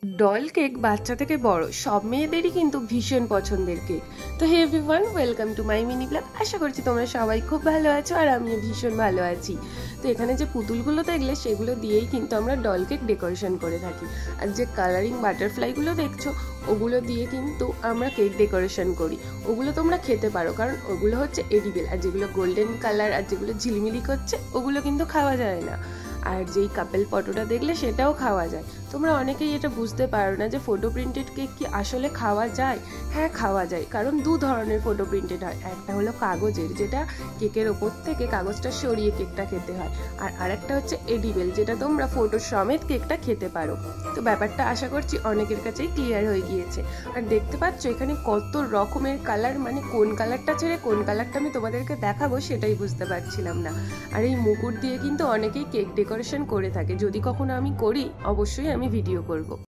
Doll cake বাচ্চা থেকে বড় সব মেয়েদেরই কিন্তু ভীষণ পছন্দের কেক। তো hey everyone, welcome to my mini blog. আশা করছি তোমরা সবাই খুব ভালো আছো আর আমিও ভীষণ ভালো আছি। তো এখানে যে পুতুলগুলো দেখলে সেগুলো দিয়েই কিন্তু আমরা ডল কেক ডেকোরেশন করে থাকি। আর যে কালারিং বাটারফ্লাইগুলো দেখছো ওগুলো দিয়ে কিন্তু আমরা কেক ডেকোরেশন করি। ওগুলো তোমরা খেতে পারো, কারণ ওগুলো হচ্ছে এডিবেল। আর যেগুলো গোল্ডেন কালার আর যেগুলো ঝিলিমিলি করছে ওগুলো কিন্তু খাওয়া যায় না। আর যেই কাপেল ফটোটা দেখলে সেটাও খাওয়া যায়। তোমরা অনেকেই এটা বুঝতে পারো না যে ফটো প্রিন্টেড কেক কি আসলে খাওয়া যায়। হ্যাঁ, খাওয়া যায়, কারণ দু ধরনের ফটো প্রিন্টেড হয়। একটা হলো কাগজের, যেটা কেকের ওপর থেকে কাগজটা সরিয়ে কেকটা খেতে হয়, আর আরেকটা হচ্ছে এডিবেল, যেটা তোমরা ফটো সমেত কেকটা খেতে পারো। তো ব্যাপারটা আশা করছি অনেকের কাছেই ক্লিয়ার হয়ে গিয়েছে। আর দেখতে পাচ্ছ এখানে কত রকমের কালার, মানে কোন কালারটা ছেড়ে কোন কালারটা আমি তোমাদেরকে দেখাবো সেটাই বুঝতে পারছিলাম না। আর এই মুকুট দিয়ে কিন্তু অনেকেই কেক ডেকোরেশন করে থাকে। যদি কখনো আমি করি অবশ্যই আমি ভিডিও করব।